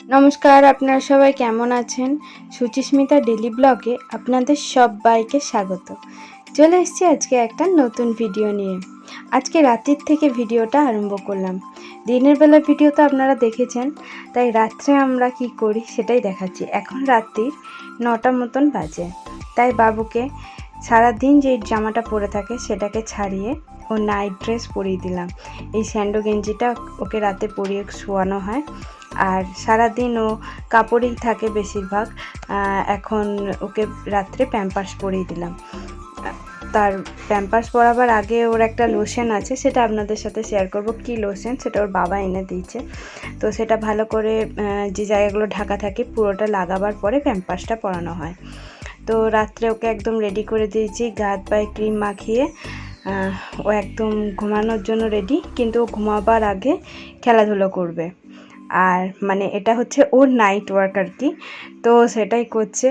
নমস্কার, আপনারা সবাই কেমন আছেন? সুচিস্মিতা ডেলি ব্লগে আপনাদের সবাইকে স্বাগত। চলে এসেছি আজকে একটা নতুন ভিডিও নিয়ে। আজকে রাতের থেকে ভিডিওটা আরম্ভ করলাম। দিনের বেলা ভিডিও তো আপনারা দেখেছেন, তাই রাত্রে আমরা কি করি সেটাই দেখাচ্ছি। এখন রাত্রির 9টা মতন বাজে, তাই বাবুকে সারাদিন যে জামাটা পরে থাকে সেটাকে ছাড়িয়ে ও নাইট ড্রেস পরিয়ে দিলাম। এই স্যান্ডো গেঞ্জিটা ওকে রাতে পরিয়ে শোয়ানো হয়, আর সারাদিন ও কাপড়েই থাকে বেশিরভাগ। এখন ওকে রাত্রে প্যাম্পার্স পরিয়ে দিলাম। তার প্যাম্পার্স পরাবার আগে ওর একটা লোশন আছে, সেটা আপনাদের সাথে শেয়ার করব। কি লোশন সেটা ওর বাবা এনে দিয়েছে, তো সেটা ভালো করে যে জায়গাগুলো ঢাকা থাকে পুরোটা লাগাবার পরে প্যাম্পার্সটা পরানো হয়। তো রাত্রে ওকে একদম রেডি করে দিয়েছি, গা হাত পায়ে ক্রিম মাখিয়ে ও একদম ঘুমানোর জন্য রেডি। কিন্তু ও ঘুমাবার আগে খেলাধুলো করবে, আর মানে এটা হচ্ছে ওর নাইট ওয়ার্ক আর কি, তো সেটাই করছে।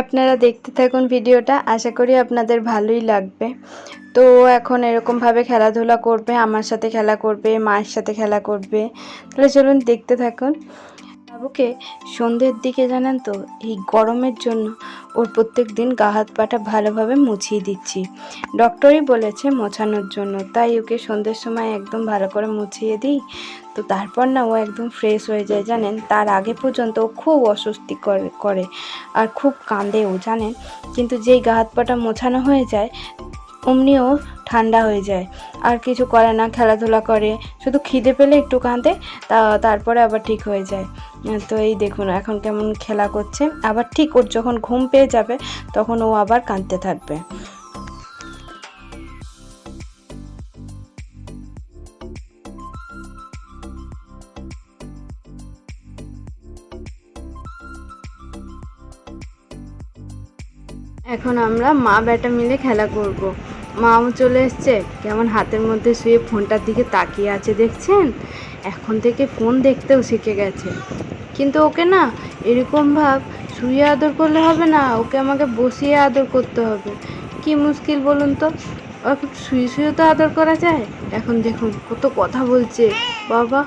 আপনারা দেখতে থাকুন ভিডিওটা, আশা করি আপনাদের ভালোই লাগবে। তো এখন এরকমভাবে খেলাধুলা করবে, আমার সাথে খেলা করবে, মায়ের সাথে খেলা করবে। তাহলে চলুন দেখতে থাকুন। বাবুকে সন্ধ্যের দিকে জানেন তো, এই গরমের জন্য ওর প্রত্যেক দিন গা হাত পাটা ভালোভাবে মুছিয়ে দিচ্ছি। ডক্টরই বলেছে মোছানোর জন্য, তাই ওকে সন্ধ্যের সময় একদম ভালো করে মুছিয়ে দিই। তো তারপর না ও একদম ফ্রেশ হয়ে যায় জানেন। তার আগে পর্যন্ত ও খুব অস্বস্তি করে আর খুব কাঁদেও জানেন, কিন্তু যেই গা হাত পাটা মোছানো হয়ে যায় অমনিও ঠান্ডা হয়ে যায়, আর কিছু করে না, খেলাধুলা করে, শুধু খিদে পেলে একটু কাঁদে, তারপরে আবার ঠিক হয়ে যায়। তো এই দেখুন এখন কেমন খেলা করছে। আবার ঠিক ওর যখন ঘুম পেয়ে যাবে তখন ও আবার কাঁদতে থাকবে। এখন আমরা মা বেটা মিলে খেলা করব। মাও চলে এসছে, কেমন হাতের মধ্যে শুয়ে ফোনটার দিকে তাকিয়ে আছে দেখছেন। এখন থেকে ফোন দেখতেও শিখে গেছে। কিন্তু ওকে না এরকম ভাব শুয়ে আদর করলে হবে না, ওকে আমাকে বসিয়ে আদর করতে হবে। কি মুশকিল বলুন তো, ওকে শুয়ে শুয়ে তো আদর করা যায়। এখন দেখুন কত কথা বলছে বাবা।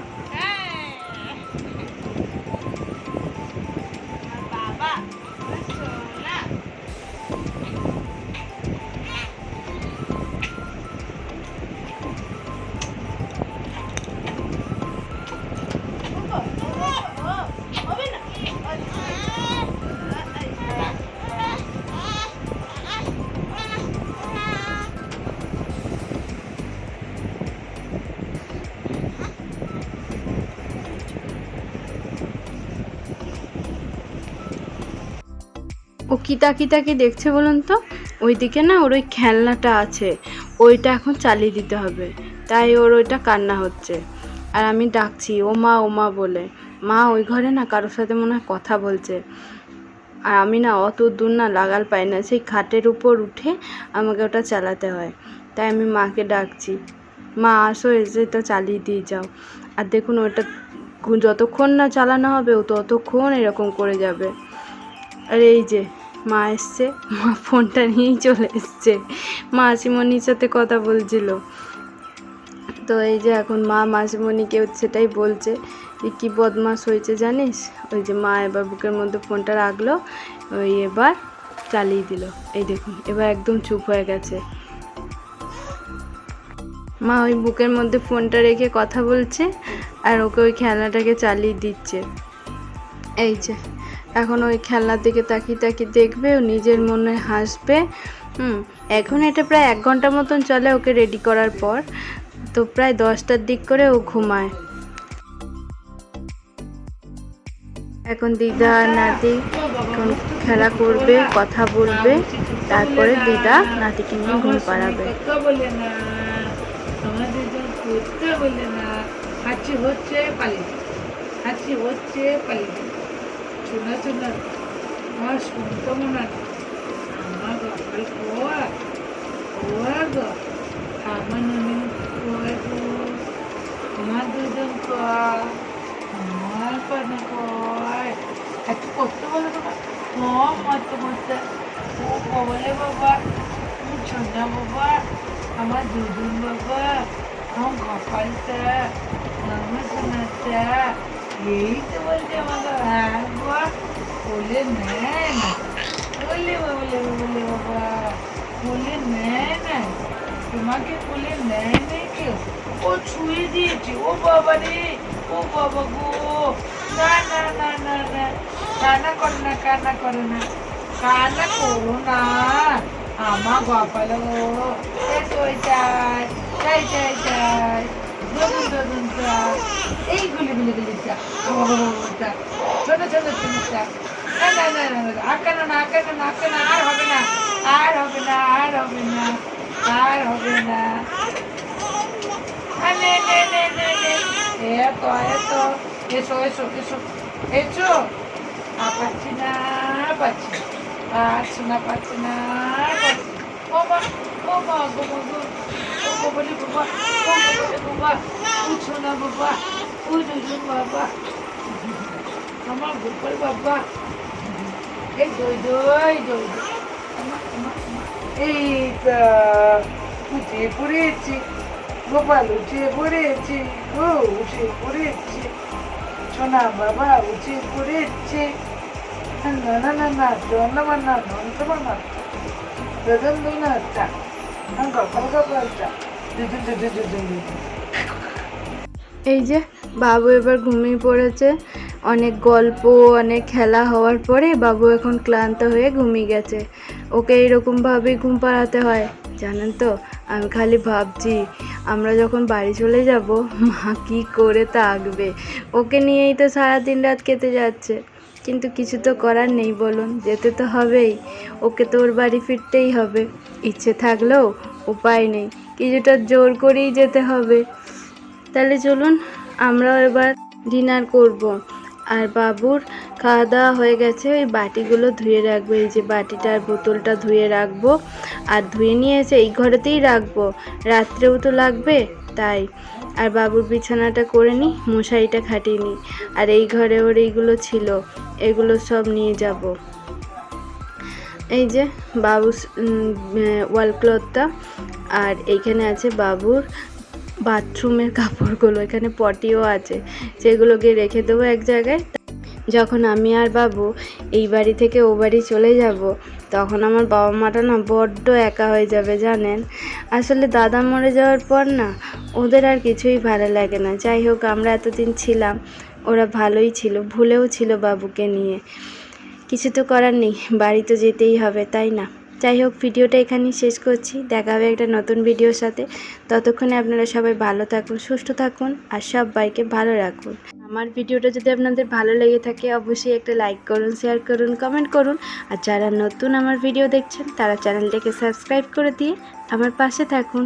ও কি তাকি দেখছে বলুন তো, ওইদিকে না ওর ওই খেলনাটা আছে, ওইটা এখন চালিয়ে দিতে হবে, তাই ওর ওইটা কান্না হচ্ছে। আর আমি ডাকছি ও মা বলে। মা ওই ঘরে না কারোর সাথে মনে হয় কথা বলছে, আর আমি না অত দূর না লাগাল পাই না, সেই খাটের উপর উঠে আমাকে ওটা চালাতে হয়। তাই আমি মাকে ডাকছি, মা আসো, এসে তো চালিয়ে দিয়ে যাও। আর দেখুন ওটা যতক্ষণ না চালানো হবে ও ততক্ষণ এরকম করে যাবে। আর এই যে মা এসছে, মা ফোনটা নিয়েই চলে এসছে, মাসিমণির সাথে কথা বলছিল। তো এই যে এখন মা মাসিমণিকে সেটাই বলছে যে কী বদমাশ হয়েছে জানিস। ওই যে মা এবার বুকের মধ্যে ফোনটা রাখলো, ওই এবার চালিয়ে দিল। এই দেখুন এবার একদম চুপ হয়ে গেছে। মা ওই বুকের মধ্যে ফোনটা রেখে কথা বলছে, আর ওকে ওই খেলনাটাকে চালিয়ে দিচ্ছে। এই যে এখন ওই খেলনার দিকে তাকিয়ে দেখবে, ও নিজের মনে হাসবে। এখন এটা প্রায় 1 ঘন্টা মতন চলে ওকে রেডি করার পর। তো প্রায় 10টার দিক করে ও ঘুমায়। এখন দিদা আর নাতি এখন খেলা করবে, কথা বলবে, তারপরে দিদা নাতিকে নিয়ে ঘুম পাড়াবে। হাঁচি হচ্ছে পালিয়ে শোনা আমার শুনতো মনে আমার গল্পের পর ওর গো আমার ননিন আমার দুজন আমার পানে কয় একটু করতে বলে তোমার মরতে ও বলে বাবা সোনা বাবা আমার দুজন বাবা আমার গোপালটা আমার সোনাটা এই তো বলছে আমার কোলে নেয় না, বলে বাবা, কোলে নেয় না, তোমাকে কোলে নেয় না কেউ, ও ছুঁয়ে দিয়েছে, ও বাবা রে, ও বাবা গো, না না না না না, কান্না করে না, কান্না করে না, কান্না করো না, আমার গোপাল এসই চাই, চাই চাই চাই, দোদন দোদন চাই, এই গুলি গুলি গুলি চা, চা, ছোট ছোট ছোট চা, না না না না, আঁকানো না, আঁকানো না, আঁকানো, আর হবে না, আর হবে না, আর হবে না, আর হবে না, নে নে নে নে নে, এত এত, এসো এসো এসো এসো, পাচ্ছি না, পাচ্ছি পাচ্ছি না, পাচ্ছি না, পাচ্ছি, ও মা, ও মা গো মা গো, ও বাবা রে বাবা, ও বাবা রে বাবা, উঠো না বাবা, উঠো বাবা, আমার গোপাল বাবা, এই দই দই দই দই, এই তা উঠে পড়েছি গোপাল, উঠে পড়েছি গো, উঠে পড়েছি সোনা বাবা, উঠে পড়েছে, না না না না, জন্মনা নন্দমনা দদন দোনাটা, গোপাল গোপালটা, দুজন দুজন দুজন দুজন। এই যে বাবু এবার ঘুমিয়ে পড়েছে। অনেক গল্প, অনেক খেলা হওয়ার পরে বাবু এখন ক্লান্ত হয়ে ঘুমিয়ে গেছে। ওকে এইরকমভাবেই ঘুম পাড়াতে হয় জানেন তো। আমি খালি ভাবছি আমরা যখন বাড়ি চলে যাব মা কী করে থাকবে। ওকে নিয়েই তো সারাদিন রাত কেটে যাচ্ছে, কিন্তু কিছু তো করার নেই বলুন, যেতে তো হবেই। ওকে তো ওর বাড়ি ফিরতেই হবে, ইচ্ছে থাকলেও উপায় নেই, কিছুটা জোর করেই যেতে হবে। তাহলে চলুন আমরাও এবার ডিনার করব। আর বাবুর খাওয়া দাওয়া হয়ে গেছে, ওই বাটিগুলো ধুয়ে রাখবো। এই যে বাটিটা আর বোতলটা ধুয়ে রাখবো, আর ধুয়ে নিয়ে এসে এই ঘরেতেই রাখবো, রাত্রেও তো লাগবে তাই। আর বাবুর বিছানাটা করে নিই, মশারিটা খাটিয়ে নিই। আর এই ঘরে ওর এইগুলো ছিল, এগুলো সব নিয়ে যাব। এই যে বাবু ওয়াল ক্লথটা, আর এইখানে আছে বাবুর বাথরুমের কাপড়গুলো, এখানে পটিও আছে, সেগুলোকে রেখে দেবো এক জায়গায়। যখন আমি আর বাবু এই বাড়ি থেকে ও বাড়ি চলে যাব, তখন আমার বাবা মাটা না বড্ড একা হয়ে যাবে জানেন। আসলে দাদা মরে যাওয়ার পর না ওদের আর কিছুই ভালো লাগে না। যাই হোক, আমরা এতদিন ছিলাম, ওরা ভালোই ছিল, ভুলেও ছিল বাবুকে নিয়ে। কিছু তো করার নেই, বাড়ি তো যেতেই হবে, তাই না। যাই হোক, ভিডিওটা এখানেই শেষ করছি, দেখা হবে একটা নতুন ভিডিওর সাথে। ততক্ষণে আপনারা সবাই ভালো থাকুন, সুস্থ থাকুন, আর সবাইকে ভালো রাখুন। আমার ভিডিওটা যদি আপনাদের ভালো লেগে থাকে অবশ্যই একটা লাইক করুন, শেয়ার করুন, কমেন্ট করুন। আর যারা নতুন আমার ভিডিও দেখছেন তারা চ্যানেলটাকে সাবস্ক্রাইব করে দিয়ে আমার পাশে থাকুন।